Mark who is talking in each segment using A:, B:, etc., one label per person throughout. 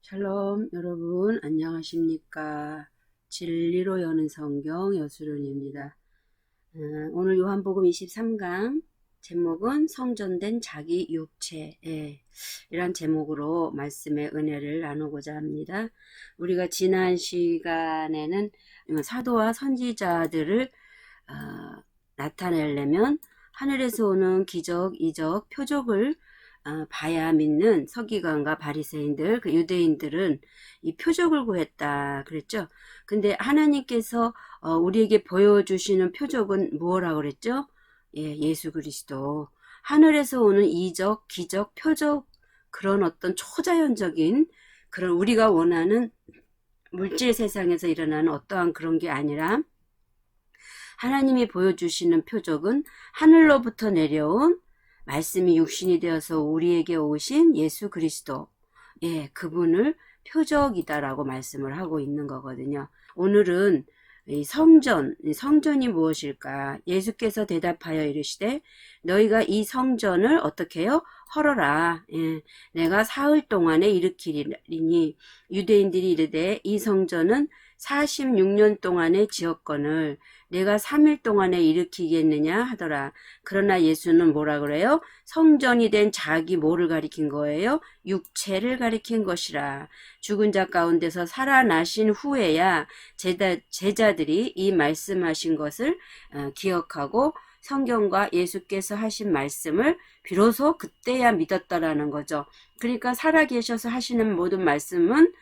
A: 샬롬 여러분 안녕하십니까. 진리로 여는 성경 여수론입니다. 오늘 요한복음 23강 제목은 성전된 자기 육체 이란 제목으로 말씀의 은혜를 나누고자 합니다. 우리가 지난 시간에는 사도와 선지자들을 나타내려면 하늘에서 오는 기적, 이적, 표적을 봐야 믿는 서기관과 바리새인들, 그 유대인들은 이 표적을 구했다 그랬죠. 근데 하나님께서 우리에게 보여주시는 표적은 뭐라고 그랬죠? 예수 그리스도. 하늘에서 오는 이적, 기적, 표적, 그런 어떤 초자연적인 그런 우리가 원하는 물질 세상에서 일어나는 어떠한 그런 게 아니라 하나님이 보여주시는 표적은 하늘로부터 내려온 말씀이 육신이 되어서 우리에게 오신 예수 그리스도, 그분을 표적이다라고 말씀을 하고 있는 거거든요. 오늘은 이 성전이 무엇일까? 예수께서 대답하여 이르시되 너희가 이 성전을 어떻게 해요? 헐어라. 내가 사흘 동안에 일으키리니 유대인들이 이르되 이 성전은 46년 동안에 지었거늘 내가 3일 동안에 일으키겠느냐 하더라. 그러나 예수는 뭐라 그래요? 성전이 된 자기 뭐를 가리킨 거예요? 육체를 가리킨 것이라. 죽은 자 가운데서 살아나신 후에야 제자들이 이 말씀하신 것을 기억하고 성경과 예수께서 하신 말씀을 비로소 그때야 믿었다라는 거죠. 그러니까 살아계셔서 하시는 모든 말씀은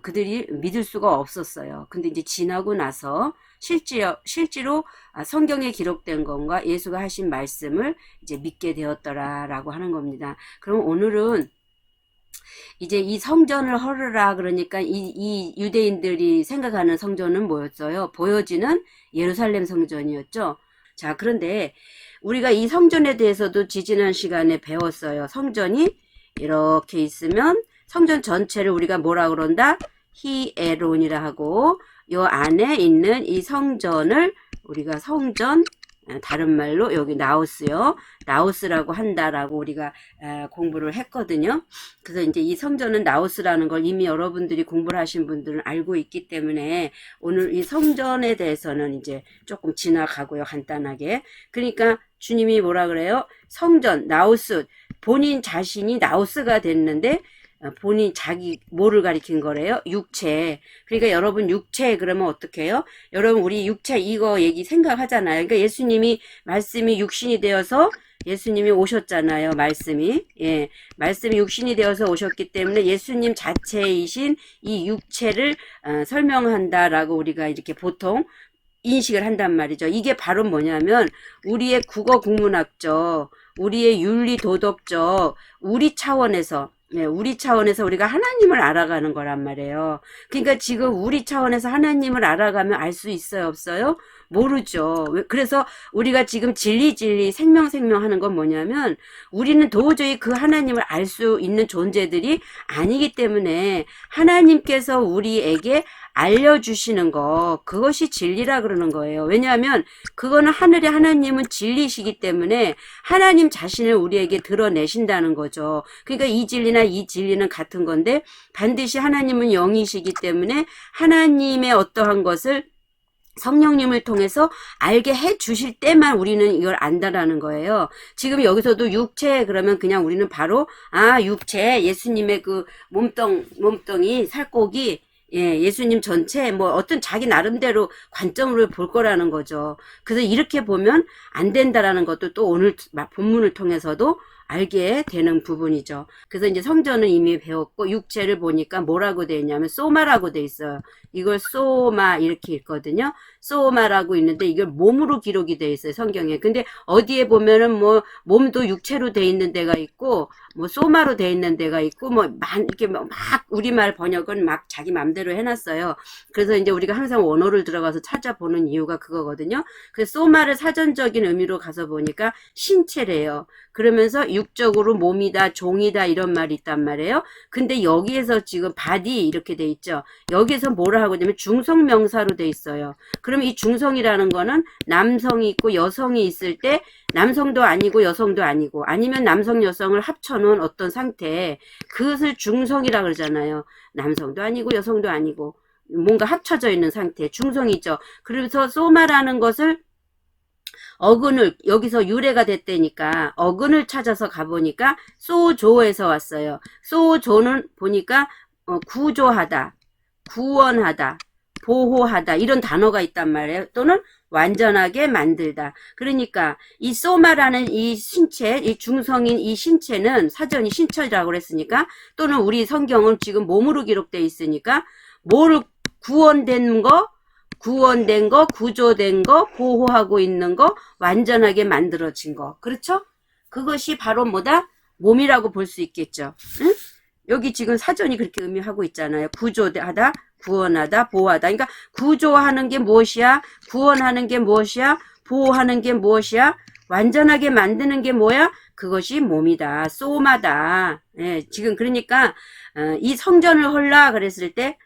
A: 그들이 믿을 수가 없었어요. 근데 이제 지나고 나서 실제로 성경에 기록된 것과 예수가 하신 말씀을 이제 믿게 되었더라라고 하는 겁니다. 그럼 오늘은 이제 이 성전을 헐으라 그러니까 이 유대인들이 생각하는 성전은 뭐였어요? 보여지는 예루살렘 성전이었죠. 자, 그런데 우리가 이 성전에 대해서도 지지난 시간에 배웠어요. 성전이 이렇게 있으면 성전 전체를 우리가 뭐라 그런다? 히에론이라 하고 요 안에 있는 이 성전을 우리가 성전, 다른 말로 여기 나우스요. 나우스라고 한다라고 우리가 공부를 했거든요. 그래서 이제 이 성전은 나우스라는 걸 이미 여러분들이 공부를 하신 분들은 알고 있기 때문에 오늘 이 성전에 대해서는 이제 조금 지나가고요. 간단하게. 그러니까 주님이 뭐라 그래요? 성전, 나우스, 본인 자신이 나우스가 됐는데 본인 자기 뭐를 가리킨 거래요? 육체. 그러니까 여러분 육체 그러면 어떻게 해요? 여러분 우리 육체 이거 얘기 생각하잖아요. 그러니까 예수님이 말씀이 육신이 되어서 예수님이 오셨잖아요. 말씀이 육신이 되어서 오셨기 때문에 예수님 자체이신 이 육체를 설명한다라고 우리가 이렇게 보통 인식을 한단 말이죠. 이게 바로 뭐냐면 우리의 국어 국문학적, 우리의 윤리 도덕적, 우리 차원에서 우리가 하나님을 알아가는 거란 말이에요. 그러니까 지금 우리 차원에서 하나님을 알아가면 알 수 있어요, 없어요? 모르죠. 그래서 우리가 지금 진리 생명 하는 건 뭐냐면 우리는 도저히 그 하나님을 알 수 있는 존재들이 아니기 때문에 하나님께서 우리에게 알려주시는 거, 그것이 진리라 그러는 거예요. 왜냐하면 그거는 하늘의 하나님은 진리시기 때문에 하나님 자신을 우리에게 드러내신다는 거죠. 그러니까 이 진리나 이 진리는 같은 건데 반드시 하나님은 영이시기 때문에 하나님의 어떠한 것을 성령님을 통해서 알게 해 주실 때만 우리는 이걸 안다라는 거예요. 지금 여기서도 육체 그러면 그냥 우리는 바로 육체 예수님의 그 몸뚱이 살코기 예수님 전체 뭐 어떤 자기 나름대로 관점으로 볼 거라는 거죠. 그래서 이렇게 보면 안 된다라는 것도 또 오늘 본문을 통해서도 알게 되는 부분이죠. 그래서 이제 성전은 이미 배웠고 육체를 보니까 뭐라고 되어 있냐면 소마라고 되어 있어요. 이걸 소마 이렇게 읽거든요. 소마라고 있는데 이걸 몸으로 기록이 되어 있어요. 성경에. 근데 어디에 보면은 뭐 몸도 육체로 되어 있는 데가 있고 뭐 소마로 되어 있는 데가 있고 이렇게 막 우리말 번역은 막 자기 맘대로 해놨어요. 그래서 이제 우리가 항상 원어를 들어가서 찾아보는 이유가 그거거든요. 그래서 소마를 사전적인 의미로 가서 보니까 신체래요. 그러면서 육적으로 몸이다, 종이다 이런 말이 있단 말이에요. 근데 여기에서 지금 바디 이렇게 돼 있죠. 여기서 뭐라 하거든요. 중성명사로 돼 있어요. 그럼 이 중성이라는 거는 남성이 있고 여성이 있을 때 남성도 아니고 여성도 아니고 아니면 남성 여성을 합쳐놓은 어떤 상태, 그것을 중성이라 그러잖아요. 남성도 아니고 여성도 아니고 뭔가 합쳐져 있는 상태, 중성이죠. 그래서 소마라는 것을 어근을 여기서 유래가 됐다니까 어근을 찾아서 가보니까 소조에서 왔어요. 소조는 보니까 구조하다, 구원하다, 보호하다 이런 단어가 있단 말이에요. 또는 완전하게 만들다. 그러니까 이 소마라는 이 신체, 이 중성인 이 신체는 사전이 신체라고 그랬으니까 또는 우리 성경은 지금 몸으로 기록되어 있으니까 뭐를 구원된 거, 구조된 거, 보호하고 있는 거, 완전하게 만들어진 거. 그렇죠? 그것이 바로 뭐다? 몸이라고 볼 수 있겠죠. 응? 여기 지금 사전이 그렇게 의미하고 있잖아요. 구조하다, 구원하다, 보호하다. 그러니까 구조하는 게 무엇이야? 구원하는 게 무엇이야? 보호하는 게 무엇이야? 완전하게 만드는 게 뭐야? 그것이 몸이다. 소마다. 예, 지금 그러니까 이 성전을 헐라 그랬을 때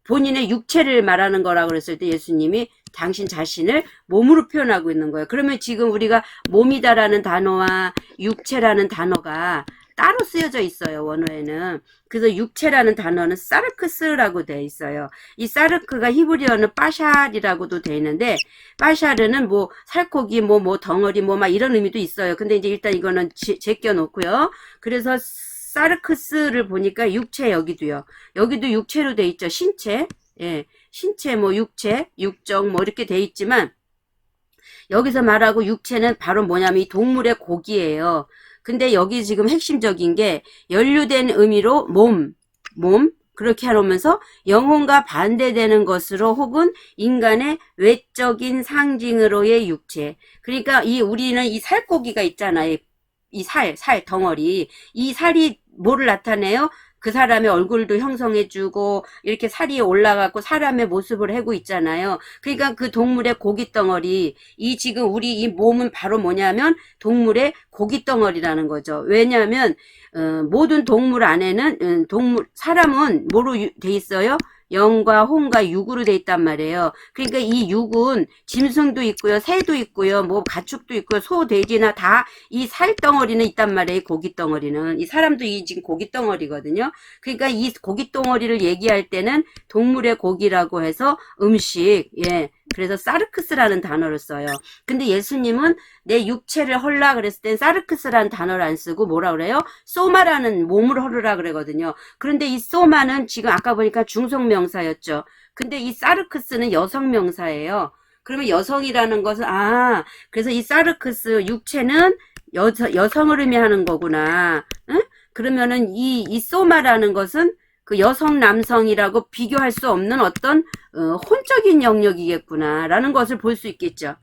A: 본인의 육체를 말하는 거라고 그랬을 때 예수님이 당신 자신을 몸으로 표현하고 있는 거예요. 그러면 지금 우리가 몸이다라는 단어와 육체라는 단어가 따로 쓰여져 있어요. 원어에는. 그래서 육체라는 단어는 사르크스라고 되어 있어요. 이 사르크가 히브리어는 빠샬이라고도 되어 있는데 빠샬은 뭐 살코기 뭐 덩어리 뭐 막 이런 의미도 있어요. 근데 이제 일단 이거는 제껴 놓고요. 그래서 사르크스를 보니까 육체 여기도요. 여기도 육체로 돼 있죠. 신체. 예. 신체 뭐 육체, 육정 뭐 이렇게 돼 있지만 여기서 말하고 육체는 바로 뭐냐면 이 동물의 고기예요. 근데 여기 지금 핵심적인 게 연루된 의미로 몸 그렇게 해놓으면서 영혼과 반대되는 것으로 혹은 인간의 외적인 상징으로의 육체. 그러니까 우리는 이 살코기가 있잖아요. 이 살 덩어리. 이 살이 뭐를 나타내요? 그 사람의 얼굴도 형성해주고 이렇게 살이 올라가고 사람의 모습을 하고 있잖아요. 그러니까 그 동물의 고깃덩어리, 이 지금 우리 이 몸은 바로 뭐냐면 동물의 고깃덩어리라는 거죠. 왜냐하면 모든 동물 안에는 사람은 뭐로 돼 있어요? 영과 혼과 육으로 돼 있단 말이에요. 그러니까 이 육은 짐승도 있고요, 새도 있고요, 뭐 가축도 있고요, 소, 돼지나 다 이 살덩어리는 있단 말이에요. 고깃덩어리는 이 사람도 이 지금 고깃덩어리거든요. 그러니까 이 고깃덩어리를 얘기할 때는 동물의 고기라고 해서 음식, 예, 그래서 사르크스라는 단어를 써요. 근데 예수님은 내 육체를 헐라 그랬을 땐 사르크스라는 단어를 안 쓰고 뭐라 그래요? 소마라는 몸을 헐으라 그러거든요. 그런데 이 소마는 지금 아까 보니까 중성명사였죠. 근데 이 사르크스는 여성명사예요. 그러면 여성이라는 것은 그래서 이 사르크스 육체는 여성을 의미하는 거구나. 응? 그러면은 이 소마라는 것은 그 여성 남성이라고 비교할 수 없는 어떤 혼적인 영역이겠구나 라는 것을 볼 수 있겠죠.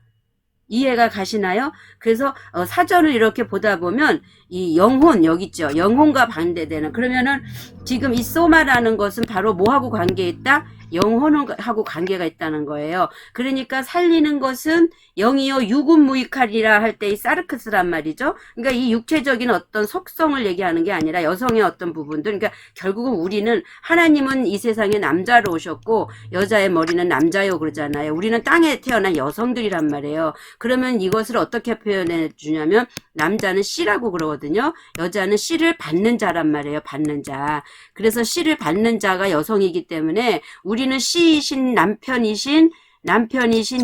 A: 이해가 가시나요? 그래서 사전을 이렇게 보다 보면 이 영혼 여기 있죠. 영혼과 반대되는, 그러면은 지금 이 소마라는 것은 바로 뭐하고 관계있다? 영혼하고 관계가 있다는 거예요. 그러니까 살리는 것은 영이요 육은 무익하리라 할 때 이 사르크스란 말이죠. 그러니까 이 육체적인 어떤 속성을 얘기하는 게 아니라 여성의 어떤 부분들. 그러니까 결국은 우리는, 하나님은 이 세상에 남자로 오셨고 여자의 머리는 남자요 그러잖아요. 우리는 땅에 태어난 여성들이란 말이에요. 그러면 이것을 어떻게 표현해 주냐면 남자는 씨라고 그러거든요. 여자는 씨를 받는 자란 말이에요. 받는 자. 그래서 씨를 받는 자가 여성이기 때문에 우리는 씨이신 남편이신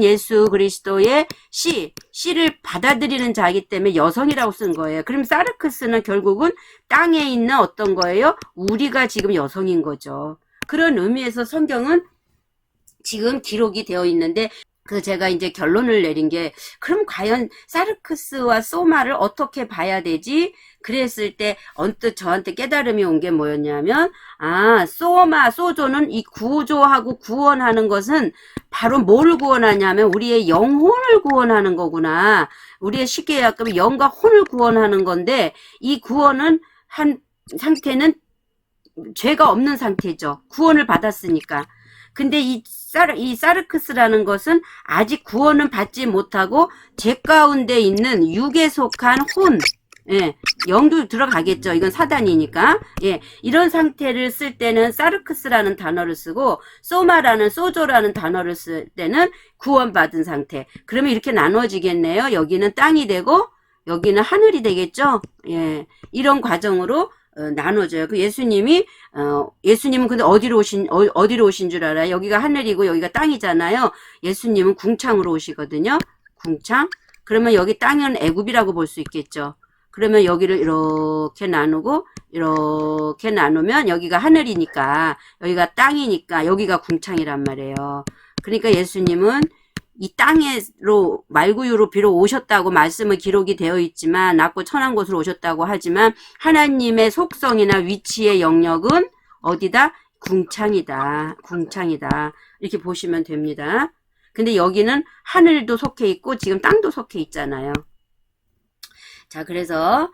A: 예수 그리스도의 씨를 받아들이는 자이기 때문에 여성이라고 쓴 거예요. 그럼 사르크스는 결국은 땅에 있는 어떤 거예요? 우리가 지금 여성인 거죠. 그런 의미에서 성경은 지금 기록이 되어 있는데, 제가 이제 결론을 내린 게, 그럼 과연 사르크스와 소마를 어떻게 봐야 되지? 그랬을 때 언뜻 저한테 깨달음이 온 게 뭐였냐면, 소조는 이 구조하고 구원하는 것은 바로 뭐를 구원하냐면 우리의 영혼을 구원하는 거구나. 우리의 쉽게 약간 영과 혼을 구원하는 건데, 이 구원은 한 상태는 죄가 없는 상태죠. 구원을 받았으니까. 근데 이 사르크스라는 것은 아직 구원은 받지 못하고 죄 가운데 있는 육에 속한 혼, 예, 영도 들어가겠죠. 이건 사단이니까. 예, 이런 상태를 쓸 때는 사르크스라는 단어를 쓰고 소마라는 소조라는 단어를 쓸 때는 구원받은 상태. 그러면 이렇게 나눠지겠네요. 여기는 땅이 되고 여기는 하늘이 되겠죠. 예, 이런 과정으로 나눠져요. 그 예수님은 근데 어디로 오신 줄 알아요? 여기가 하늘이고 여기가 땅이잖아요. 예수님은 궁창으로 오시거든요. 궁창. 그러면 여기 땅은 애굽이라고 볼 수 있겠죠. 그러면 여기를 이렇게 나누고 이렇게 나누면 여기가 하늘이니까 여기가 땅이니까 여기가 궁창이란 말이에요. 그러니까 예수님은 이 땅으로 말구유로 비록 오셨다고 말씀은 기록이 되어 있지만 낮고 천한 곳으로 오셨다고 하지만 하나님의 속성이나 위치의 영역은 어디다? 궁창이다. 궁창이다. 이렇게 보시면 됩니다. 근데 여기는 하늘도 속해 있고 지금 땅도 속해 있잖아요. 자, 그래서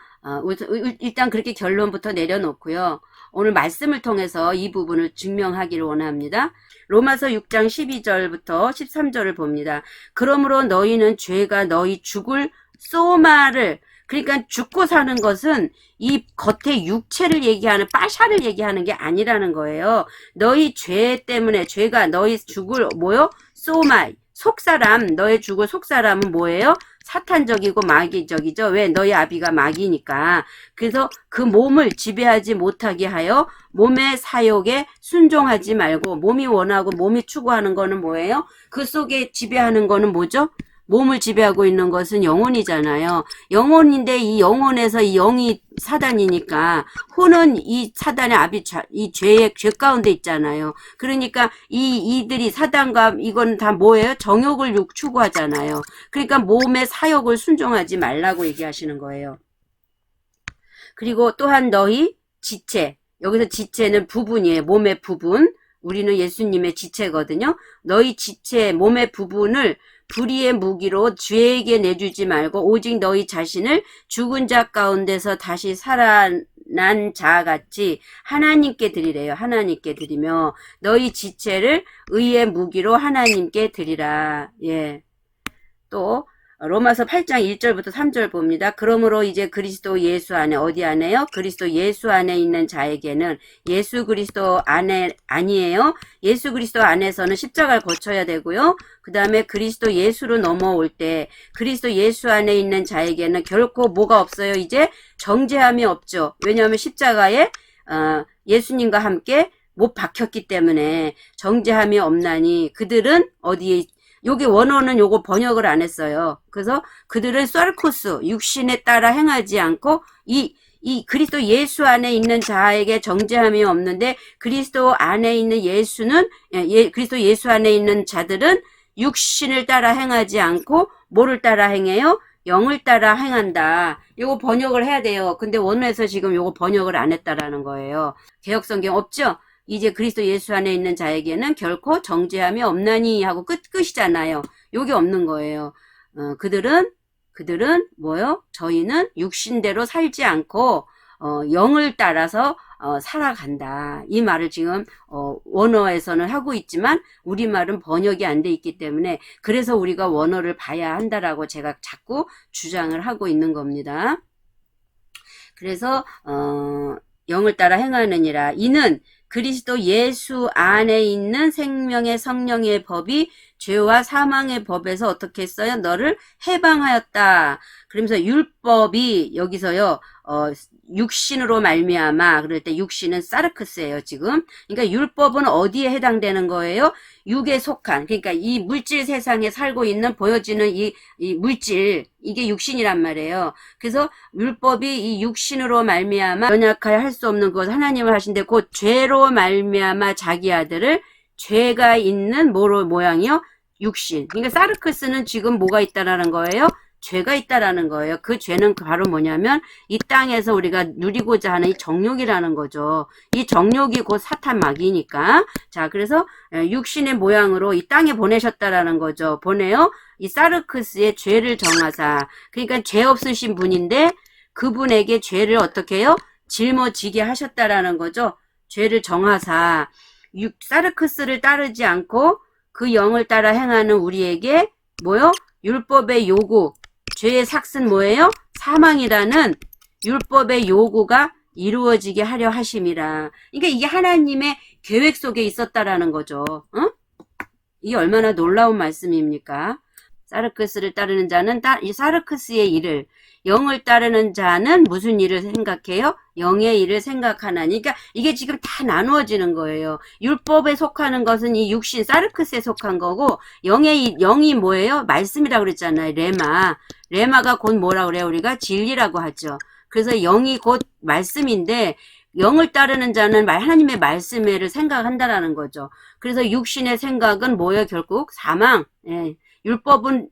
A: 일단 그렇게 결론부터 내려놓고요. 오늘 말씀을 통해서 이 부분을 증명하기를 원합니다. 로마서 6장 12절부터 13절을 봅니다. 그러므로 너희는 죄가 너희 죽을 소마를, 그러니까 죽고 사는 것은 이 겉에 육체를 얘기하는 빠샤를 얘기하는 게 아니라는 거예요. 너희 죄 때문에 죄가 너희 죽을 뭐요? 소마, 속사람, 너의 죽을 속사람은 뭐예요? 사탄적이고 마귀적이죠. 왜? 너희 아비가 마귀니까. 그래서 그 몸을 지배하지 못하게 하여 몸의 사욕에 순종하지 말고, 몸이 원하고 몸이 추구하는 거는 뭐예요? 그 속에 지배하는 거는 뭐죠? 몸을 지배하고 있는 것은 영혼이잖아요. 영혼인데 이 영혼에서 이 영이 사단이니까 혼은 이 사단의 이 죄 가운데 있잖아요. 그러니까 이들이 사단과 이건 다 뭐예요? 정욕을 추구하잖아요. 그러니까 몸의 사욕을 순종하지 말라고 얘기하시는 거예요. 그리고 또한 너희 지체, 여기서 지체는 부분이에요. 몸의 부분. 우리는 예수님의 지체거든요. 너희 지체, 몸의 부분을 불의의 무기로 죄에게 내주지 말고 오직 너희 자신을 죽은 자 가운데서 다시 살아난 자같이 하나님께 드리래요. 하나님께 드리며 너희 지체를 의의 무기로 하나님께 드리라. 예. 또 로마서 8장 1절부터 3절 봅니다. 그러므로 이제 그리스도 예수 안에, 어디 안에요? 그리스도 예수 안에 있는 자에게는, 예수 그리스도 안에 아니에요. 예수 그리스도 안에서는 십자가를 거쳐야 되고요. 그 다음에 그리스도 예수로 넘어올 때 그리스도 예수 안에 있는 자에게는 결코 뭐가 없어요? 이제 정죄함이 없죠. 왜냐하면 십자가에 예수님과 함께 못 박혔기 때문에 정죄함이 없나니 그들은 어디에, 여기 원어는 요거 번역을 안 했어요. 그래서 그들은 썰코스, 육신에 따라 행하지 않고 이 그리스도 예수 안에 있는 자에게 정죄함이 없는데 그리스도 안에 있는 예수는, 그리스도 예수 안에 있는 자들은 육신을 따라 행하지 않고 뭐를 따라 행해요? 영을 따라 행한다. 요거 번역을 해야 돼요. 근데 원어에서 지금 요거 번역을 안 했다라는 거예요. 개역성경 없죠? 이제 그리스도 예수 안에 있는 자에게는 결코 정죄함이 없나니 하고 끝이잖아요. 요게 없는 거예요. 그들은 뭐요? 저희는 육신대로 살지 않고 영을 따라서 살아간다. 이 말을 지금 원어에서는 하고 있지만 우리말은 번역이 안 돼 있기 때문에 그래서 우리가 원어를 봐야 한다라고 제가 자꾸 주장을 하고 있는 겁니다. 그래서 영을 따라 행하느니라. 이는 그리스도 예수 안에 있는 생명의 성령의 법이 죄와 사망의 법에서 어떻게 했어요? 너를 해방하였다. 그러면서 율법이 여기서요, 육신으로 말미암아. 그럴 때 육신은 사르크스예요, 지금. 그러니까 율법은 어디에 해당되는 거예요? 육에 속한, 그러니까 이 물질 세상에 살고 있는 보여지는 이 물질, 이게 육신이란 말이에요. 그래서 율법이 이 육신으로 말미암아 연약하여 할 수 없는 것 하나님을 하신데 곧 죄로 말미암아 자기 아들을, 죄가 있는 모양이요? 육신. 그러니까 사르크스는 지금 뭐가 있다라는 거예요? 죄가 있다라는 거예요. 그 죄는 바로 뭐냐면 이 땅에서 우리가 누리고자 하는 이 정욕이라는 거죠. 이 정욕이 곧 사탄 마귀니까. 자, 그래서 육신의 모양으로 이 땅에 보내셨다라는 거죠. 보내요. 이 사르크스의 죄를 정하사. 그러니까 죄 없으신 분인데 그분에게 죄를 어떻게 해요? 짊어지게 하셨다라는 거죠. 죄를 정하사. 사르크스를 따르지 않고 그 영을 따라 행하는 우리에게 뭐요? 율법의 요구, 죄의 삭은 뭐예요? 사망이라는 율법의 요구가 이루어지게 하려 하심이라. 그러니까 이게 하나님의 계획 속에 있었다라는 거죠. 어? 이게 얼마나 놀라운 말씀입니까? 사르크스를 따르는 자는 이 사르크스의 일을, 영을 따르는 자는 무슨 일을 생각해요? 영의 일을 생각하나니. 그러니까 이게 지금 다 나누어지는 거예요. 율법에 속하는 것은 이 육신 사르크스에 속한 거고, 영이 뭐예요? 말씀이라고 그랬잖아요. 레마가 곧 뭐라 그래요? 우리가 진리라고 하죠. 그래서 영이 곧 말씀인데, 영을 따르는 자는 하나님의 말씀을 생각한다라는 거죠. 그래서 육신의 생각은 뭐예요? 결국 사망. 예. 율법은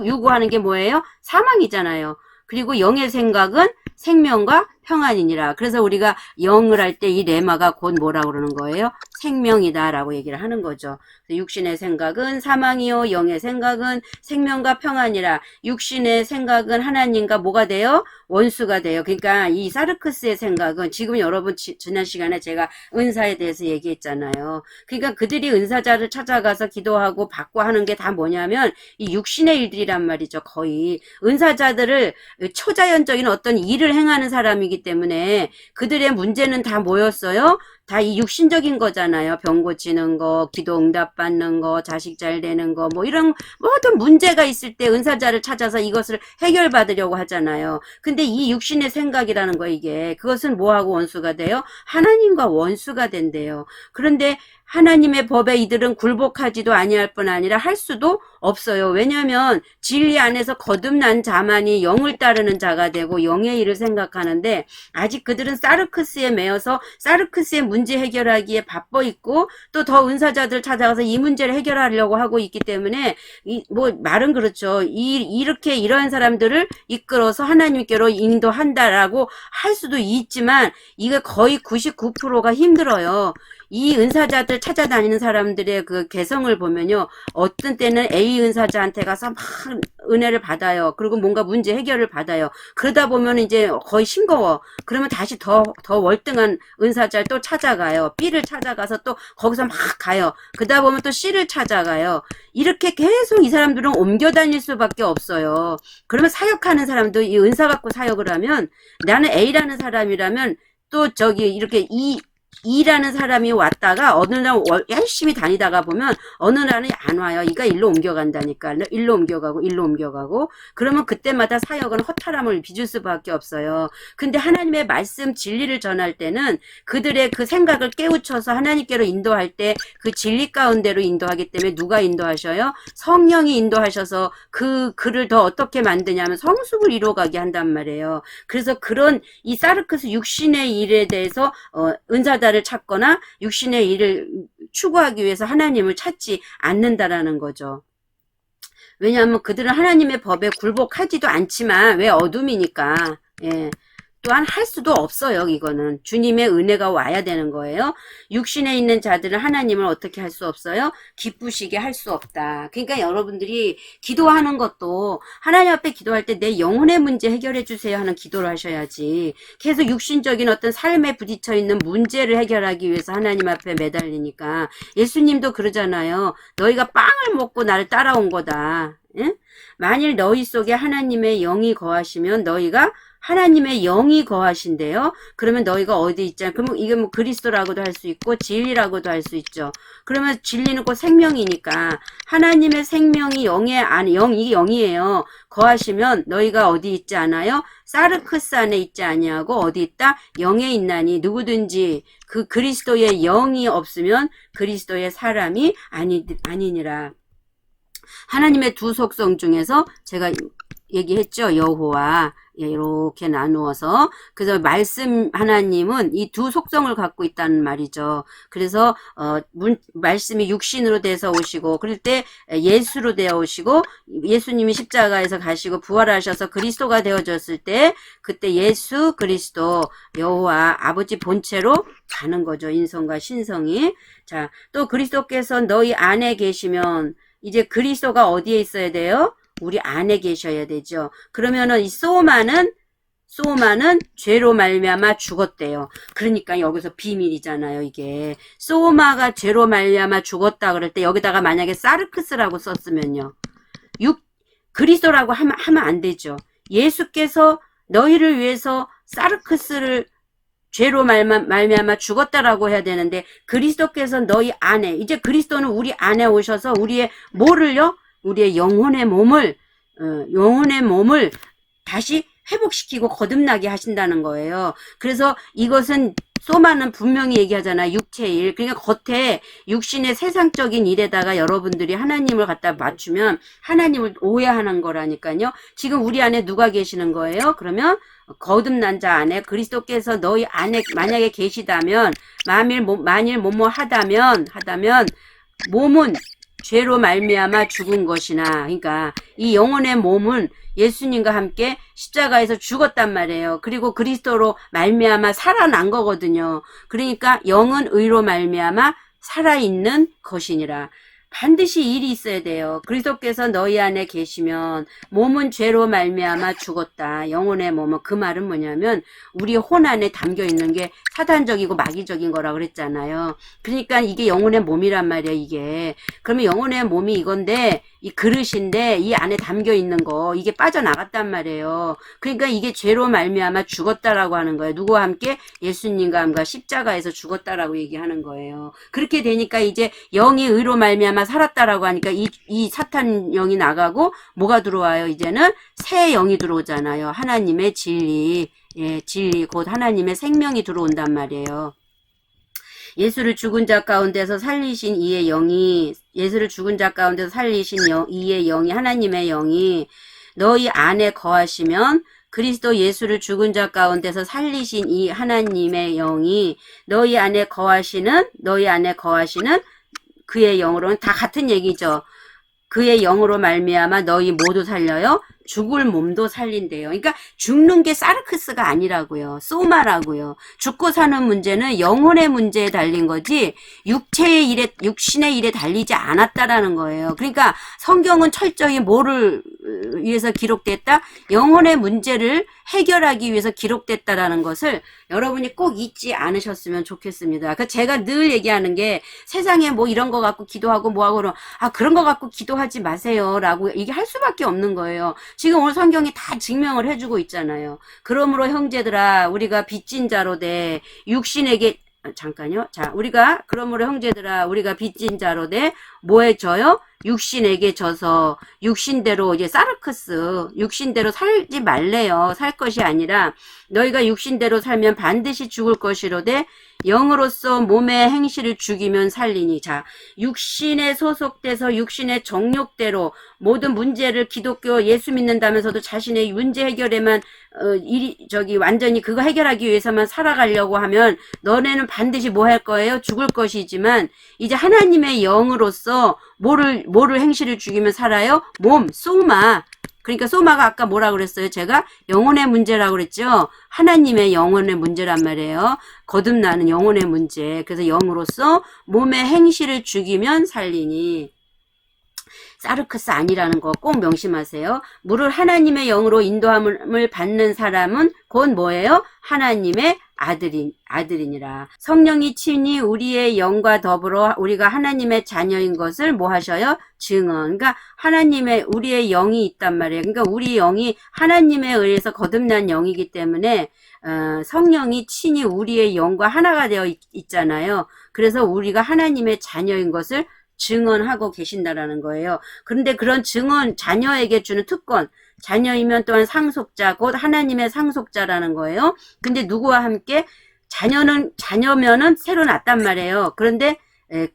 A: 요구하는 게 뭐예요? 사망이잖아요. 그리고 영의 생각은 생명과 평안이니라. 그래서 우리가 영을 할 때 이 레마가 곧 뭐라고 그러는 거예요? 생명이다 라고 얘기를 하는 거죠. 육신의 생각은 사망이요, 영의 생각은 생명과 평안이라. 육신의 생각은 하나님과 뭐가 돼요? 원수가 돼요. 그러니까 이 사르크스의 생각은, 지금 여러분 지난 시간에 제가 은사에 대해서 얘기했잖아요. 그러니까 그들이 은사자를 찾아가서 기도하고 받고 하는 게 다 뭐냐면 이 육신의 일들이란 말이죠. 거의 은사자들을 초자연적인 어떤 일을 행하는 사람이기 때문에 그들의 문제는 다 뭐였어요? 다 이 육신적인 거잖아요. 병 고치는 거, 기도 응답 받는 거, 자식 잘 되는 거, 뭐 이런 모든 문제가 있을 때 은사자를 찾아서 이것을 해결받으려고 하잖아요. 근데 이 육신의 생각이라는 거, 이게 그것은 뭐하고 원수가 돼요? 하나님과 원수가 된대요. 그런데 하나님의 법에 이들은 굴복하지도 아니할 뿐 아니라 할 수도 없어요. 왜냐하면 진리 안에서 거듭난 자만이 영을 따르는 자가 되고 영의 일을 생각하는데, 아직 그들은 사르크스에 매여서 사르크스의 문제 해결하기에 바빠 있고, 또 더 은사자들 찾아가서 이 문제를 해결하려고 하고 있기 때문에, 말은 그렇죠. 이렇게 이러한 사람들을 이끌어서 하나님께로 인도한다라고 할 수도 있지만, 이게 거의 99%가 힘들어요. 이 은사자들 찾아다니는 사람들의 그 개성을 보면요, 어떤 때는 A 은사자한테 가서 막 은혜를 받아요. 그리고 뭔가 문제 해결을 받아요. 그러다 보면 이제 거의 싱거워. 그러면 다시 더 월등한 은사자를 또 찾아가요. B를 찾아가서 또 거기서 막 가요. 그러다 보면 또 C를 찾아가요. 이렇게 계속 이 사람들은 옮겨 다닐 수밖에 없어요. 그러면 사역하는 사람도 이 은사 갖고 사역을 하면, 나는 A라는 사람이라면 또 이렇게 E라는 사람이 왔다가 어느 날 열심히 다니다가 보면 어느 날은 안 와요. 이가 일로 옮겨간다니까. 일로 옮겨가고. 그러면 그때마다 사역은 허탈함을 빚을 수밖에 없어요. 근데 하나님의 말씀 진리를 전할 때는 그들의 그 생각을 깨우쳐서 하나님께로 인도할 때 그 진리 가운데로 인도하기 때문에 누가 인도하셔요? 성령이 인도하셔서 그 글을 더 어떻게 만드냐면 성숙을 이루어가게 한단 말이에요. 그래서 그런 이 사르크스 육신의 일에 대해서 은사자를 찾거나 육신의 일을 추구하기 위해서 하나님을 찾지 않는다라는 거죠. 왜냐하면 그들은 하나님의 법에 굴복하지도 않지만, 왜? 어둠이니까. 예. 또한 할 수도 없어요. 이거는 주님의 은혜가 와야 되는 거예요. 육신에 있는 자들은 하나님을 어떻게 할 수 없어요? 기쁘시게 할 수 없다. 그러니까 여러분들이 기도하는 것도 하나님 앞에 기도할 때 내 영혼의 문제 해결해 주세요 하는 기도를 하셔야지, 계속 육신적인 어떤 삶에 부딪혀 있는 문제를 해결하기 위해서 하나님 앞에 매달리니까. 예수님도 그러잖아요. 너희가 빵을 먹고 나를 따라온 거다. 응? 만일 너희 속에 하나님의 영이 거하시면 너희가 하나님의 영이 거하신대요. 그러면 너희가 어디 있잖아요. 그러면 이게 뭐 그리스도라고도 할 수 있고 진리라고도 할 수 있죠. 그러면 진리는 곧 생명이니까 하나님의 생명이 이게 영이에요. 거하시면 너희가 어디 있지 않아요? 사르크스 안에 있지 아니하고 어디 있다? 영에 있나니. 누구든지 그 그리스도의 영이 없으면 그리스도의 사람이 아니니라. 하나님의 두 속성 중에서 제가 얘기했죠. 여호와. 이렇게 나누어서. 그래서 말씀 하나님은 이 두 속성을 갖고 있다는 말이죠. 그래서 말씀이 육신으로 돼서 오시고, 그럴 때 예수로 되어 오시고, 예수님이 십자가에서 가시고 부활하셔서 그리스도가 되어졌을 때 그때 예수 그리스도 여호와 아버지 본체로 가는 거죠. 인성과 신성이. 자, 또 그리스도께서 너희 안에 계시면 이제 그리스도가 어디에 있어야 돼요? 우리 안에 계셔야 되죠. 그러면은 이 소마는 죄로 말미암아 죽었대요. 그러니까 여기서 비밀이잖아요. 이게 소마가 죄로 말미암아 죽었다 그럴 때 여기다가 만약에 사르크스라고 썼으면요, 그리스도라고 하면 안 되죠. 예수께서 너희를 위해서 사르크스를 죄로 말미암아 죽었다라고 해야 되는데 그리스도께서 너희 안에, 이제 그리스도는 우리 안에 오셔서 우리의 뭐를요? 우리의 영혼의 몸을 다시 회복시키고 거듭나게 하신다는 거예요. 그래서 이것은 소마는 분명히 얘기하잖아. 육체의 일. 그러니까 겉에 육신의 세상적인 일에다가 여러분들이 하나님을 갖다 맞추면 하나님을 오해하는 거라니까요. 지금 우리 안에 누가 계시는 거예요? 그러면 거듭난 자 안에 그리스도께서 너희 안에 만약에 계시다면 만일 뭐뭐 하다면 몸은 죄로 말미암아 죽은 것이나, 그러니까 이 영혼의 몸은 예수님과 함께 십자가에서 죽었단 말이에요. 그리고 그리스도로 말미암아 살아난 거거든요. 그러니까 영은 의로 말미암아 살아있는 것이니라. 반드시 일이 있어야 돼요. 그리스도께서 너희 안에 계시면 몸은 죄로 말미암아 죽었다. 영혼의 몸은, 그 말은 뭐냐면 우리 혼 안에 담겨 있는 게 사단적이고 마귀적인 거라 그랬잖아요. 그러니까 이게 영혼의 몸이란 말이에요. 이게 그러면 영혼의 몸이 이건데, 이 그릇인데 이 안에 담겨 있는 거, 이게 빠져나갔단 말이에요. 그러니까 이게 죄로 말미암아 죽었다라고 하는 거예요. 누구와 함께? 예수님과 함께 십자가에서 죽었다라고 얘기하는 거예요. 그렇게 되니까 이제 영이 의로 말미암아 살았다라고 하니까 이 사탄 영이 나가고 뭐가 들어와요? 이제는 새 영이 들어오잖아요. 하나님의 진리, 진리 곧 하나님의 생명이 들어온단 말이에요. 예수를 죽은 자 가운데서 살리신 이의 영이, 이의 영이, 하나님의 영이 너희 안에 거하시면, 그리스도 예수를 죽은 자 가운데서 살리신 이 하나님의 영이 너희 안에 거하시는 그의 영으로는 다 같은 얘기죠. 그의 영으로 말미암아 너희 모두 살려요. 죽을 몸도 살린대요. 그러니까 죽는 게 사르크스가 아니라고요. 소마라고요. 죽고 사는 문제는 영혼의 문제에 달린 거지 육체의 일에, 육신의 일에 달리지 않았다라는 거예요. 그러니까 성경은 철저히 뭐를 위해서 기록됐다? 영혼의 문제를 해결하기 위해서 기록됐다라는 것을 여러분이 꼭 잊지 않으셨으면 좋겠습니다. 그 제가 늘 얘기하는 게, 세상에 뭐 이런 거 갖고 기도하고 뭐하고 그런 거 갖고 기도하지 마세요 라고 얘기할 수밖에 없는 거예요. 지금 오늘 성경이 다 증명을 해주고 있잖아요. 그러므로 형제들아, 우리가 빚진 자로 돼 육신에게, 잠깐요. 자, 그러므로 형제들아, 우리가 빚진 자로 돼 뭐에 져요? 육신에게 져서 육신대로, 이제 사르크스, 육신대로 살지 말래요. 살 것이 아니라 너희가 육신대로 살면 반드시 죽을 것이로되 영으로서 몸의 행실을 죽이면 살리니. 자, 육신에 소속돼서 육신의 정욕대로 모든 문제를, 기독교 예수 믿는다면서도 자신의 문제 해결에만 완전히 그거 해결하기 위해서만 살아가려고 하면 너네는 반드시 뭐 할 거예요? 죽을 것이지만, 이제 하나님의 영으로서 뭐를 행실을 죽이면 살아요? 몸, 소마. 그러니까 소마가 아까 뭐라 그랬어요? 제가 영혼의 문제라고 그랬죠? 하나님의 영혼의 문제란 말이에요. 거듭나는 영혼의 문제. 그래서 영으로서 몸의 행실을 죽이면 살리니. 사르크스 아니라는 거 꼭 명심하세요. 물을 하나님의 영으로 인도함을 받는 사람은 곧 뭐예요? 하나님의 아들이니라. 성령이 친히 우리의 영과 더불어 우리가 하나님의 자녀인 것을 뭐 하셔요? 증언. 그러니까 우리의 영이 있단 말이에요. 그러니까 우리 영이 하나님에 의해서 거듭난 영이기 때문에 성령이 친히 우리의 영과 하나가 되어 있잖아요. 그래서 우리가 하나님의 자녀인 것을 증언하고 계신다라는 거예요. 그런데 그런 증언, 자녀에게 주는 특권, 자녀이면 또한 상속자, 곧 하나님의 상속자라는 거예요. 근데 누구와 함께? 자녀면은 새로 났단 말이에요. 그런데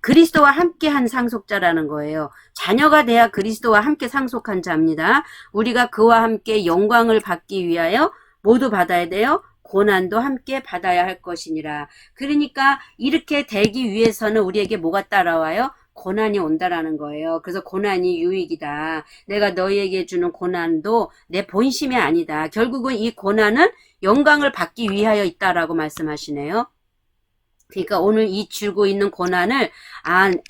A: 그리스도와 함께 한 상속자라는 거예요. 자녀가 돼야 그리스도와 함께 상속한 자입니다. 우리가 그와 함께 영광을 받기 위하여 모두 받아야 돼요. 고난도 함께 받아야 할 것이니라. 그러니까 이렇게 되기 위해서는 우리에게 뭐가 따라와요? 고난이 온다라는 거예요. 그래서 고난이 유익이다. 내가 너희에게 주는 고난도 내 본심이 아니다. 결국은 이 고난은 영광을 받기 위하여 있다라고 말씀하시네요. 그러니까 오늘 이 줄고 있는 고난을,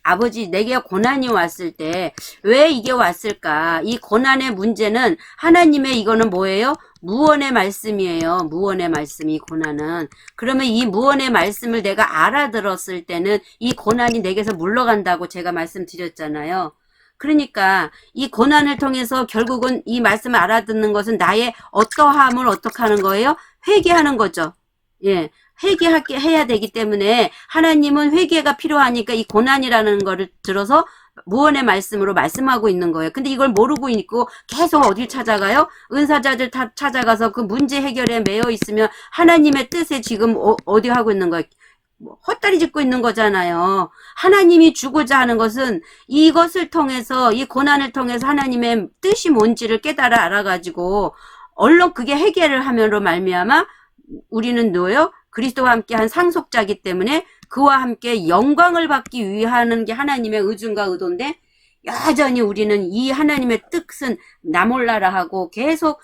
A: 아버지, 내게 고난이 왔을 때 왜 이게 왔을까? 이 고난의 문제는 하나님의, 이거는 뭐예요? 무언의 말씀이에요. 무언의 말씀이, 고난은. 그러면 이 무언의 말씀을 내가 알아들었을 때는 이 고난이 내게서 물러간다고 제가 말씀드렸잖아요. 그러니까 이 고난을 통해서 결국은 이 말씀을 알아듣는 것은 나의 어떠함을 어떻게 하는 거예요? 회개하는 거죠. 예. 회개하게 해야 되기 때문에 하나님은 회개가 필요하니까 이 고난이라는 거를 들어서 무언의 말씀으로 말씀하고 있는 거예요. 근데 이걸 모르고 있고 계속 어딜 찾아가요? 은사자들 다 찾아가서 그 문제 해결에 매여 있으면 하나님의 뜻에 지금 어디 하고 있는 거예요? 헛다리 짚고 있는 거잖아요. 하나님이 주고자 하는 것은 이것을 통해서 이 고난을 통해서 하나님의 뜻이 뭔지를 깨달아 알아가지고 얼른 그게 해결을 하면로 말미암아 우리는 뭐예요? 그리스도와 함께 한 상속자이기 때문에 그와 함께 영광을 받기 위하는 게 하나님의 의중과 의도인데 여전히 우리는 이 하나님의 뜻은 나 몰라라 하고 계속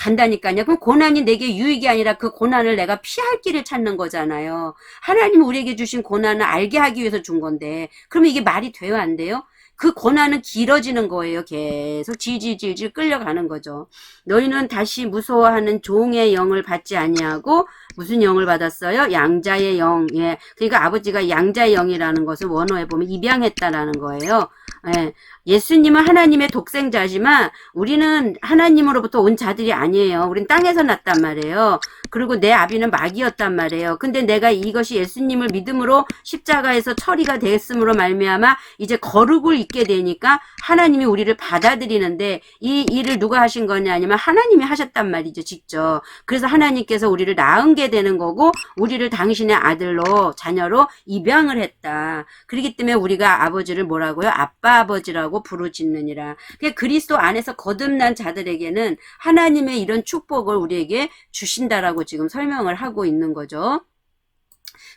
A: 간다니까요. 그럼 고난이 내게 유익이 아니라 그 고난을 내가 피할 길을 찾는 거잖아요. 하나님이 우리에게 주신 고난을 알게 하기 위해서 준 건데 그러면 이게 말이 돼요 안 돼요? 그 고난은 길어지는 거예요. 계속 질질질질 끌려가는 거죠. 너희는 다시 무서워하는 종의 영을 받지 아니하고 무슨 영을 받았어요? 양자의 영. 예. 그러니까 아버지가 양자의 영이라는 것을 원어에 보면 입양했다라는 거예요. 예. 예수님은 하나님의 독생자지만 우리는 하나님으로부터 온 자들이 아니에요. 우린 땅에서 났단 말이에요. 그리고 내 아비는 마귀였단 말이에요. 근데 내가 이것이 예수님을 믿음으로 십자가에서 처리가 됐음으로 말미암아 이제 거룩을 잊게 되니까 하나님이 우리를 받아들이는데 이 일을 누가 하신 거냐 아니면 하나님이 하셨단 말이죠. 직접. 그래서 하나님께서 우리를 낳은 게 되는 거고 우리를 당신의 아들로 자녀로 입양을 했다. 그렇기 때문에 우리가 아버지를 뭐라고요? 아빠 아버지라고 부르짖느니라. 그리스도 안에서 거듭난 자들에게는 하나님의 이런 축복을 우리에게 주신다라고 지금 설명을 하고 있는 거죠.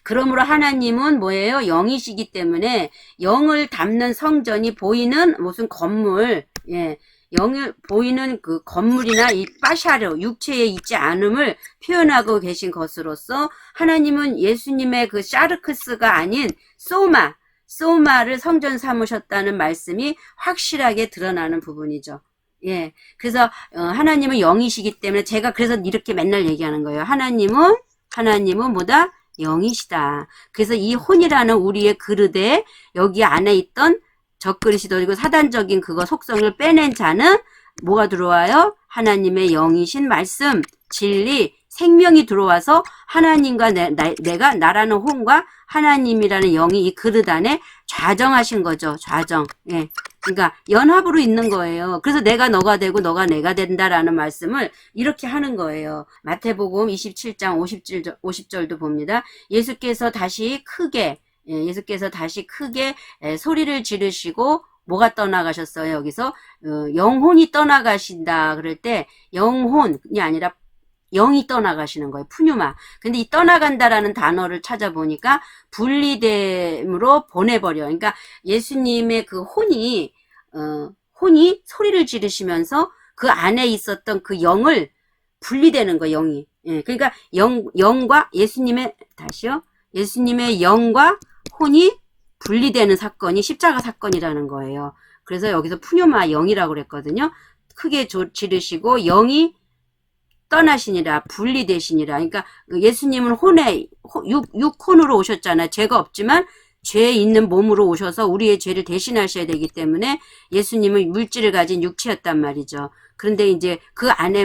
A: 그러므로 하나님은 뭐예요? 영이시기 때문에 영을 담는 성전이 보이는 무슨 건물, 예, 영을 보이는 그 건물이나 이 빠샤르 육체에 있지 않음을 표현하고 계신 것으로서 하나님은 예수님의 그 샤르크스가 아닌 소마를 성전 삼으셨다는 말씀이 확실하게 드러나는 부분이죠. 예. 그래서 하나님은 영이시기 때문에 제가 그래서 이렇게 맨날 얘기하는 거예요. 하나님은 뭐다? 영이시다. 그래서 이 혼이라는 우리의 그릇에 여기 안에 있던 적그릇이 더리고 사단적인 그거 속성을 빼낸 자는 뭐가 들어와요? 하나님의 영이신 말씀, 진리, 생명이 들어와서 하나님과 내가 나라는 혼과 하나님이라는 영이 이 그릇 안에 좌정하신 거죠. 좌정. 예. 그러니까 연합으로 있는 거예요. 그래서 내가 너가 되고 너가 내가 된다라는 말씀을 이렇게 하는 거예요. 마태복음 27장 50절도 봅니다. 예수께서 다시 크게 소리를 지르시고 뭐가 떠나가셨어요? 여기서 영혼이 떠나가신다 그럴 때 영혼이 아니라 영이 떠나가시는 거예요. 푸뉴마. 근데 이 떠나간다라는 단어를 찾아보니까 분리됨으로 보내버려. 그러니까 예수님의 그 혼이 소리를 지르시면서 그 안에 있었던 그 영을 분리되는 거예요. 영이. 예, 그러니까 영과 예수님의 영과 혼이 분리되는 사건이 십자가 사건이라는 거예요. 그래서 여기서 푸뉴마 영이라고 그랬거든요. 크게 지르시고 영이 떠나시니라 분리되시니라. 그러니까 예수님은 육혼으로 오셨잖아요. 죄가 없지만 죄 있는 몸으로 오셔서 우리의 죄를 대신하셔야 되기 때문에 예수님은 물질을 가진 육체였단 말이죠. 그런데 이제 그 안에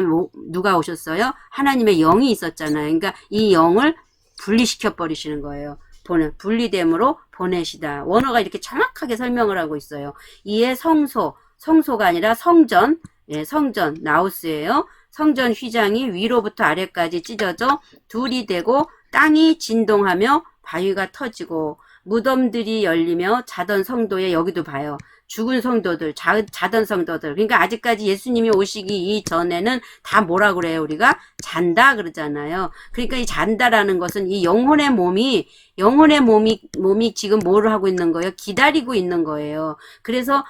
A: 누가 오셨어요? 하나님의 영이 있었잖아요. 그러니까 이 영을 분리시켜 버리시는 거예요. 분리됨으로 보내시다. 원어가 이렇게 정확하게 설명을 하고 있어요. 이에 성소가 아니라 성전, 예, 성전 나우스예요. 성전 휘장이 위로부터 아래까지 찢어져 둘이 되고 땅이 진동하며 바위가 터지고 무덤들이 열리며 자던 성도에 여기도 봐요. 죽은 성도들, 자던 성도들. 그러니까 아직까지 예수님이 오시기 이전에는 다 뭐라 그래요? 우리가 잔다 그러잖아요. 그러니까 이 잔다라는 것은 이 영혼의 몸이 지금 뭐를 하고 있는 거예요? 기다리고 있는 거예요. 그래서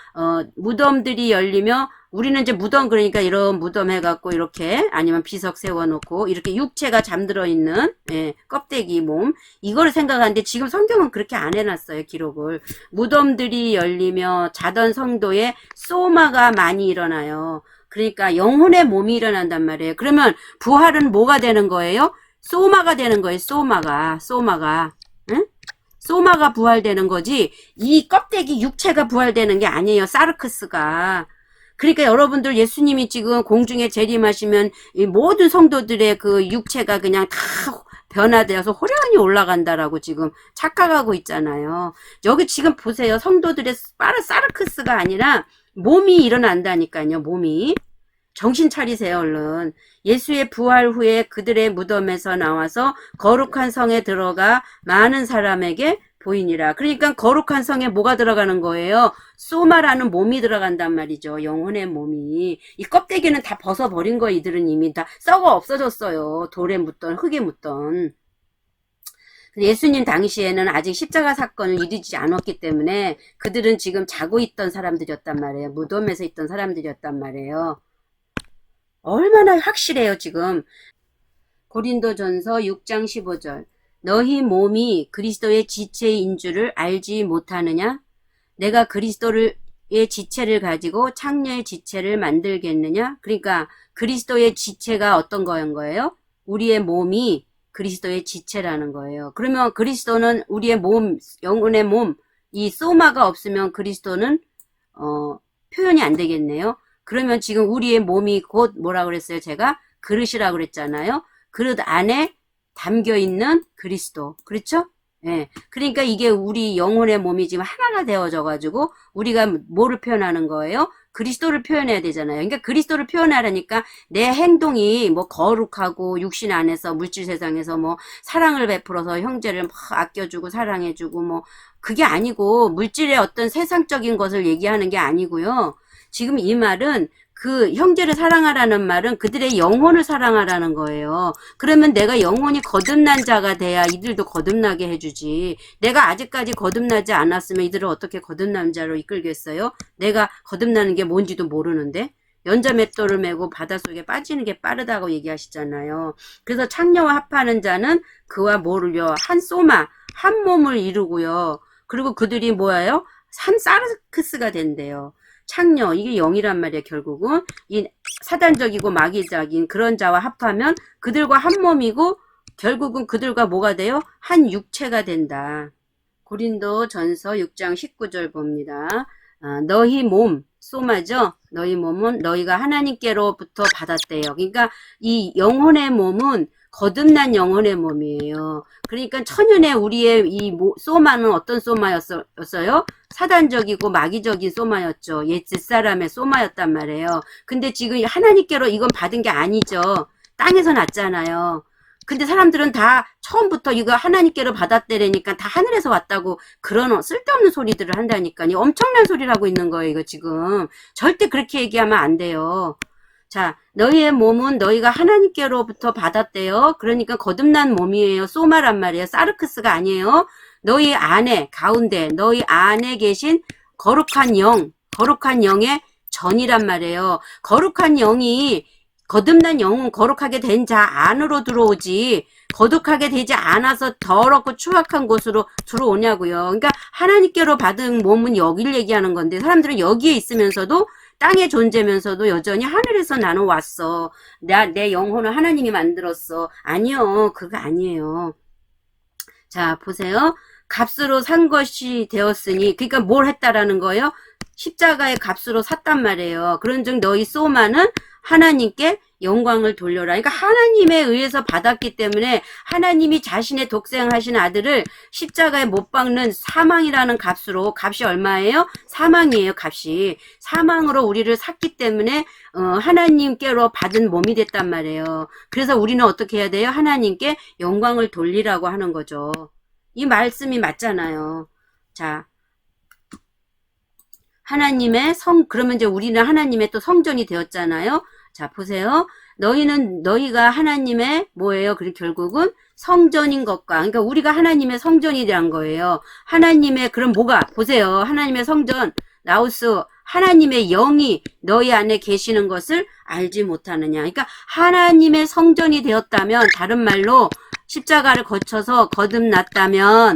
A: 무덤들이 열리며 우리는 이제 무덤 그러니까 이런 무덤 해갖고 이렇게 아니면 비석 세워놓고 이렇게 육체가 잠들어 있는 예, 껍데기 몸 이거를 생각하는데 지금 성경은 그렇게 안 해놨어요. 기록을. 무덤들이 열리며 자던 성도에 소마가 많이 일어나요. 그러니까 영혼의 몸이 일어난단 말이에요. 그러면 부활은 뭐가 되는 거예요? 소마가 되는 거예요. 소마가 응? 소마가 부활되는 거지 이 껍데기 육체가 부활되는 게 아니에요. 사르크스가. 그러니까 여러분들 예수님이 지금 공중에 재림하시면 이 모든 성도들의 그 육체가 그냥 다 변화되어서 호련히 올라간다라고 지금 착각하고 있잖아요. 여기 지금 보세요. 성도들의 사르크스가 아니라 몸이 일어난다니까요. 몸이. 정신 차리세요, 얼른. 예수의 부활 후에 그들의 무덤에서 나와서 거룩한 성에 들어가 많은 사람에게 보이니라. 그러니까 거룩한 성에 뭐가 들어가는 거예요? 소마라는 몸이 들어간단 말이죠. 영혼의 몸이. 이 껍데기는 다 벗어버린 거 이들은 이미 다 썩어 없어졌어요. 돌에 묻던 흙에 묻던. 예수님 당시에는 아직 십자가 사건을 이루지 않았기 때문에 그들은 지금 자고 있던 사람들이었단 말이에요. 무덤에서 있던 사람들이었단 말이에요. 얼마나 확실해요, 지금. 고린도전서 6장 15절. 너희 몸이 그리스도의 지체인 줄을 알지 못하느냐? 내가 그리스도의 지체를 가지고 창녀의 지체를 만들겠느냐? 그러니까 그리스도의 지체가 어떤 거예요? 우리의 몸이 그리스도의 지체라는 거예요. 그러면 그리스도는 우리의 몸, 영혼의 몸, 이 소마가 없으면 그리스도는 표현이 안 되겠네요. 그러면 지금 우리의 몸이 곧 뭐라 그랬어요? 제가 그릇이라고 그랬잖아요. 그릇 안에 담겨있는 그리스도. 그렇죠? 예. 그러니까 이게 우리 영혼의 몸이 지금 하나가 되어져 가지고 우리가 뭐를 표현하는 거예요? 그리스도를 표현해야 되잖아요. 그러니까 그리스도를 표현하려니까 내 행동이 뭐 거룩하고 육신 안에서 물질 세상에서 뭐 사랑을 베풀어서 형제를 막 아껴주고 사랑해주고 뭐 그게 아니고 물질의 어떤 세상적인 것을 얘기하는 게 아니고요. 지금 이 말은 그 형제를 사랑하라는 말은 그들의 영혼을 사랑하라는 거예요. 그러면 내가 영혼이 거듭난 자가 돼야 이들도 거듭나게 해주지. 내가 아직까지 거듭나지 않았으면 이들을 어떻게 거듭난 자로 이끌겠어요? 내가 거듭나는 게 뭔지도 모르는데. 연자 맷돌을 메고 바닷속에 빠지는 게 빠르다고 얘기하시잖아요. 그래서 창녀와 합하는 자는 그와 뭐를요? 한 소마, 한 몸을 이루고요. 그리고 그들이 뭐예요? 한 사르크스가 된대요. 창녀, 이게 영이란 말이에요. 결국은 이 사단적이고 마귀적인 그런 자와 합하면 그들과 한 몸이고 결국은 그들과 뭐가 돼요? 한 육체가 된다. 고린도 전서 6장 19절 봅니다. 너희 몸, 소마죠? 너희 몸은 너희가 하나님께로부터 받았대요. 그러니까 이 영혼의 몸은 거듭난 영혼의 몸이에요. 그러니까 천연의 우리의 이 소마는 어떤 소마였어요? 사단적이고 마귀적인 소마였죠. 옛사람의 소마였단 말이에요. 근데 지금 하나님께로 이건 받은 게 아니죠. 땅에서 났잖아요. 근데 사람들은 다 처음부터 이거 하나님께로 받았대라니까 다 하늘에서 왔다고 그런 쓸데없는 소리들을 한다니까요. 엄청난 소리를 하고 있는 거예요, 이거 지금. 절대 그렇게 얘기하면 안 돼요. 자, 너희의 몸은 너희가 하나님께로부터 받았대요. 그러니까 거듭난 몸이에요. 소마란 말이에요. 사르크스가 아니에요. 너희 안에, 가운데, 너희 안에 계신 거룩한 영, 거룩한 영의 전이란 말이에요. 거룩한 영이, 거듭난 영은 거룩하게 된 자 안으로 들어오지, 거룩하게 되지 않아서 더럽고 추악한 곳으로 들어오냐고요. 그러니까 하나님께로 받은 몸은 여기를 얘기하는 건데, 사람들은 여기에 있으면서도 땅의 존재면서도 여전히 하늘에서 나는 왔어. 내 영혼을 하나님이 만들었어. 아니요. 그거 아니에요. 자, 보세요. 값으로 산 것이 되었으니, 그러니까 뭘 했다라는 거예요? 십자가의 값으로 샀단 말이에요. 그런즉 너희 소마는 하나님께 영광을 돌려라. 그러니까 하나님에 의해서 받았기 때문에 하나님이 자신의 독생하신 아들을 십자가에 못 박는 사망이라는 값으로, 값이 얼마예요? 사망이에요, 값이. 사망으로 우리를 샀기 때문에 하나님께로 받은 몸이 됐단 말이에요. 그래서 우리는 어떻게 해야 돼요? 하나님께 영광을 돌리라고 하는 거죠. 이 말씀이 맞잖아요. 자, 하나님의 그러면 이제 우리는 하나님의 또 성전이 되었잖아요. 자, 보세요. 너희가 하나님의 뭐예요? 결국은 성전인 것과, 그러니까 우리가 하나님의 성전이 된 거예요. 하나님의, 그럼 뭐가? 보세요. 하나님의 성전, 라오스, 하나님의 영이 너희 안에 계시는 것을 알지 못하느냐. 그러니까 하나님의 성전이 되었다면, 다른 말로 십자가를 거쳐서 거듭났다면,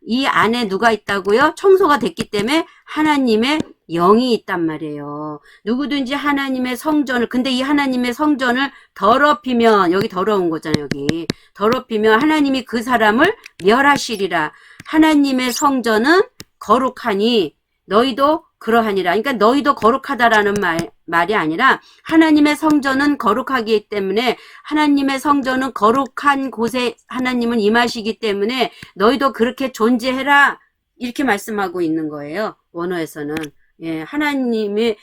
A: 이 안에 누가 있다고요? 청소가 됐기 때문에 하나님의 영이 있단 말이에요. 누구든지 하나님의 성전을, 근데 이 하나님의 성전을 더럽히면, 여기 더러운 거잖아요, 여기. 더럽히면 하나님이 그 사람을 멸하시리라. 하나님의 성전은 거룩하니 너희도 그러하니라. 그러니까 너희도 거룩하다라는 말이 아니라 하나님의 성전은 거룩하기 때문에, 하나님의 성전은 거룩한 곳에 하나님은 임하시기 때문에 너희도 그렇게 존재해라. 이렇게 말씀하고 있는 거예요. 원어에서는. 예, 하나님이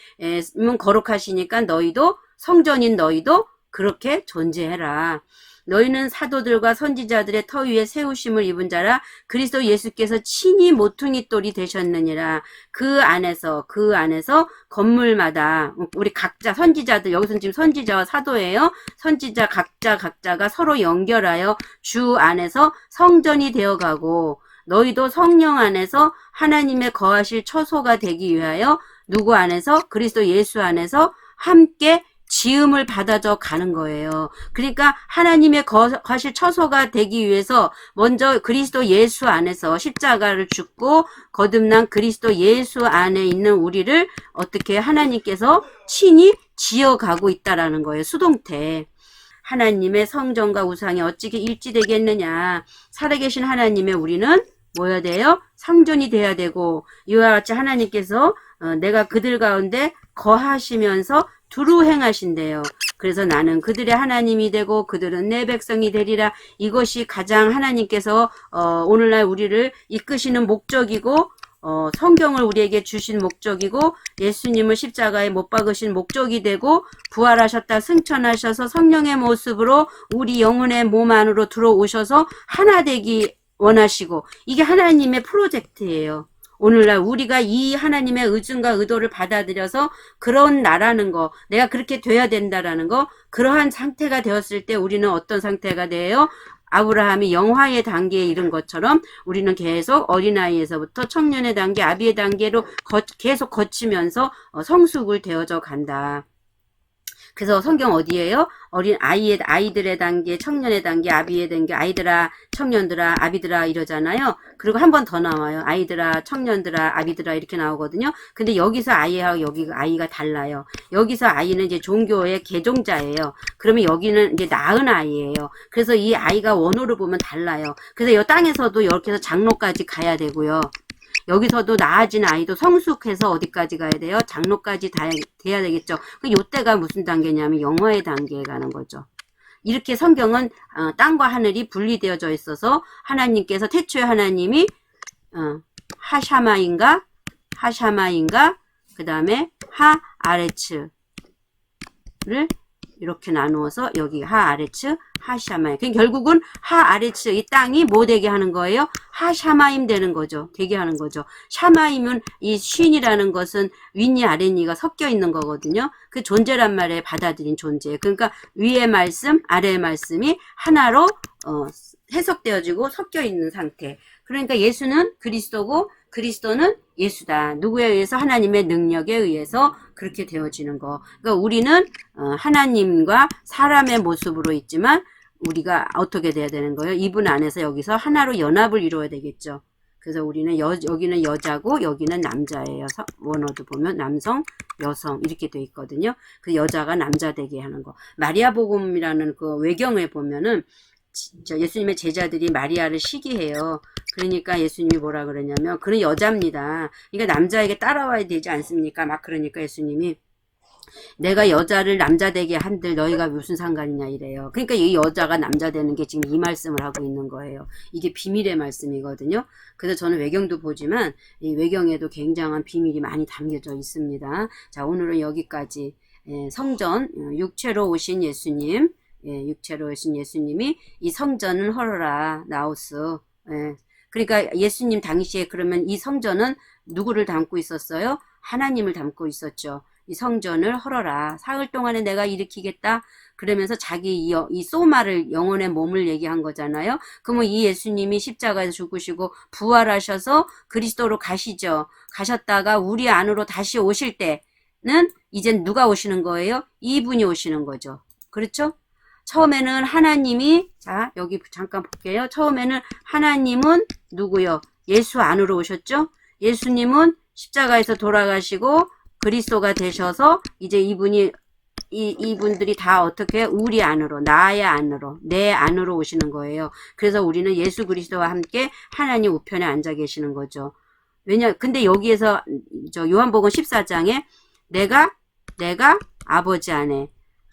A: 거룩하시니까 너희도, 성전인 너희도 그렇게 존재해라. 너희는 사도들과 선지자들의 터 위에 세우심을 입은 자라. 그리스도 예수께서 친히 모퉁이 돌이 되셨느니라. 그 안에서 건물마다 우리 각자 선지자들, 여기서는 지금 선지자와 사도예요. 선지자 각자가 서로 연결하여 주 안에서 성전이 되어가고, 너희도 성령 안에서 하나님의 거하실 처소가 되기 위하여 누구 안에서? 그리스도 예수 안에서 함께 지음을 받아져 가는 거예요. 그러니까 하나님의 거하실 처소가 되기 위해서 먼저 그리스도 예수 안에서 십자가를 죽고 거듭난 그리스도 예수 안에 있는 우리를 어떻게 하나님께서 친히 지어가고 있다라는 거예요. 수동태. 하나님의 성전과 우상이 어찌게 일치되겠느냐. 살아계신 하나님의 우리는 뭐여야 돼요? 상존이 돼야 되고, 이와 같이 하나님께서 내가 그들 가운데 거하시면서 두루 행하신대요. 그래서 나는 그들의 하나님이 되고 그들은 내 백성이 되리라. 이것이 가장 하나님께서 오늘날 우리를 이끄시는 목적이고, 성경을 우리에게 주신 목적이고, 예수님을 십자가에 못 박으신 목적이 되고, 부활하셨다 승천하셔서 성령의 모습으로 우리 영혼의 몸 안으로 들어오셔서 하나 되기 원하시고, 이게 하나님의 프로젝트예요. 오늘날 우리가 이 하나님의 의중과 의도를 받아들여서 그런 나라는 거, 내가 그렇게 돼야 된다라는 거, 그러한 상태가 되었을 때 우리는 어떤 상태가 돼요? 아브라함이 영화의 단계에 이른 것처럼 우리는 계속 어린아이에서부터 청년의 단계, 아비의 단계로 계속 거치면서 성숙을 되어져 간다. 그래서 성경 어디에요? 어린 아이들의 단계, 청년의 단계, 아비의 단계, 아이들아, 청년들아, 아비들아 이러잖아요. 그리고 한 번 더 나와요. 아이들아, 청년들아, 아비들아 이렇게 나오거든요. 근데 여기서 아이하고 여기 아이가 달라요. 여기서 아이는 이제 종교의 개종자예요. 그러면 여기는 이제 낳은 아이예요. 그래서 이 아이가 원어로 보면 달라요. 그래서 이 땅에서도 이렇게 해서 장로까지 가야 되고요. 여기서도 나아진 아이도 성숙해서 어디까지 가야 돼요? 장로까지 돼야 되겠죠. 요때가 무슨 단계냐면 영화의 단계에 가는 거죠. 이렇게 성경은 땅과 하늘이 분리되어져 있어서 하나님께서 태초에 하나님이 하샤마인가 그 다음에 하아레츠를 이렇게 나누어서 여기 하아레츠, 하샤마임. 결국은 하아레츠 이 땅이 뭐 되게 하는 거예요? 하샤마임 되는 거죠. 되게 하는 거죠. 샤마임은 이 쉰이라는 것은 윗니 아랫니가 섞여 있는 거거든요. 그 존재란 말에 받아들인 존재. 그러니까 위의 말씀, 아래의 말씀이 하나로 해석되어지고 섞여 있는 상태. 그러니까 예수는 그리스도고 그리스도는 예수다. 누구에 의해서? 하나님의 능력에 의해서 그렇게 되어지는 거. 그러니까 우리는 하나님과 사람의 모습으로 있지만 우리가 어떻게 돼야 되는 거예요? 이분 안에서 여기서 하나로 연합을 이루어야 되겠죠. 그래서 우리는 여기는 여자고 여기는 남자예요. 원어도 보면 남성, 여성 이렇게 돼 있거든요. 그 여자가 남자 되게 하는 거. 마리아 복음이라는 그 외경에 보면은 예수님의 제자들이 마리아를 시기해요. 그러니까 예수님이 뭐라 그러냐면 그는 여자입니다. 그러니까 남자에게 따라와야 되지 않습니까? 막 그러니까 예수님이 내가 여자를 남자 되게 한들 너희가 무슨 상관이냐 이래요. 그러니까 이 여자가 남자 되는 게 지금 이 말씀을 하고 있는 거예요. 이게 비밀의 말씀이거든요. 그래서 저는 외경도 보지만 이 외경에도 굉장한 비밀이 많이 담겨져 있습니다. 자, 오늘은 여기까지. 성전 육체로 오신 예수님, 육체로 오신 예수님이 이 성전을 헐어라 나우스. 그러니까 예수님 당시에 그러면 이 성전은 누구를 담고 있었어요? 하나님을 담고 있었죠. 이 성전을 헐어라. 사흘 동안에 내가 일으키겠다. 그러면서 자기 이 소마를, 영혼의 몸을 얘기한 거잖아요. 그러면 이 예수님이 십자가에서 죽으시고 부활하셔서 그리스도로 가시죠. 가셨다가 우리 안으로 다시 오실 때는 이젠 누가 오시는 거예요? 이분이 오시는 거죠. 그렇죠? 처음에는 하나님이, 자 여기 잠깐 볼게요. 처음에는 하나님은 누구요? 예수 안으로 오셨죠? 예수님은 십자가에서 돌아가시고 그리스도가 되셔서 이제 이분들이 다 어떻게 우리 안으로, 나의 안으로, 내 안으로 오시는 거예요. 그래서 우리는 예수 그리스도와 함께 하나님 우편에 앉아 계시는 거죠. 근데 여기에서 요한복음 14장에 내가 아버지 안에,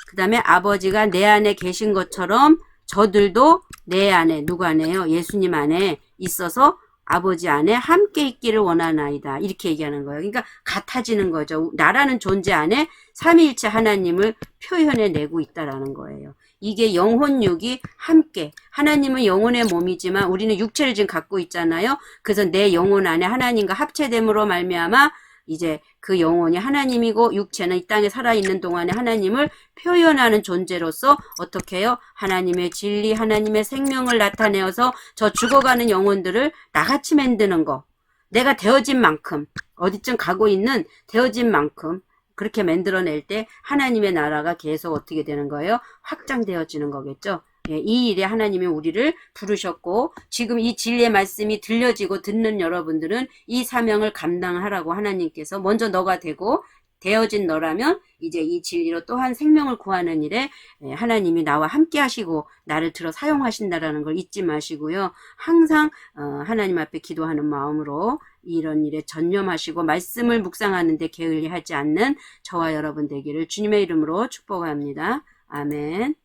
A: 그 다음에 아버지가 내 안에 계신 것처럼 저들도 내 안에, 누구 안에요? 예수님 안에 있어서 아버지 안에 함께 있기를 원하나이다. 이렇게 얘기하는 거예요. 그러니까 같아지는 거죠. 나라는 존재 안에 삼위일체 하나님을 표현해내고 있다라는 거예요. 이게 영혼육이 함께, 하나님은 영혼의 몸이지만 우리는 육체를 지금 갖고 있잖아요. 그래서 내 영혼 안에 하나님과 합체됨으로 말미암아 이제 그 영혼이 하나님이고 육체는 이 땅에 살아있는 동안에 하나님을 표현하는 존재로서 어떻게 해요? 하나님의 진리, 하나님의 생명을 나타내어서 저 죽어가는 영혼들을 나같이 만드는 거. 내가 되어진 만큼, 어디쯤 가고 있는 되어진 만큼 그렇게 만들어낼 때 하나님의 나라가 계속 어떻게 되는 거예요? 확장되어지는 거겠죠. 예, 이 일에 하나님이 우리를 부르셨고 지금 이 진리의 말씀이 들려지고 듣는 여러분들은 이 사명을 감당하라고 하나님께서 먼저 너가 되고 되어진 너라면 이제 이 진리로 또한 생명을 구하는 일에 하나님이 나와 함께 하시고 나를 들어 사용하신다라는 걸 잊지 마시고요. 항상 하나님 앞에 기도하는 마음으로 이런 일에 전념하시고 말씀을 묵상하는 데 게을리하지 않는 저와 여러분 되기를 주님의 이름으로 축복합니다. 아멘.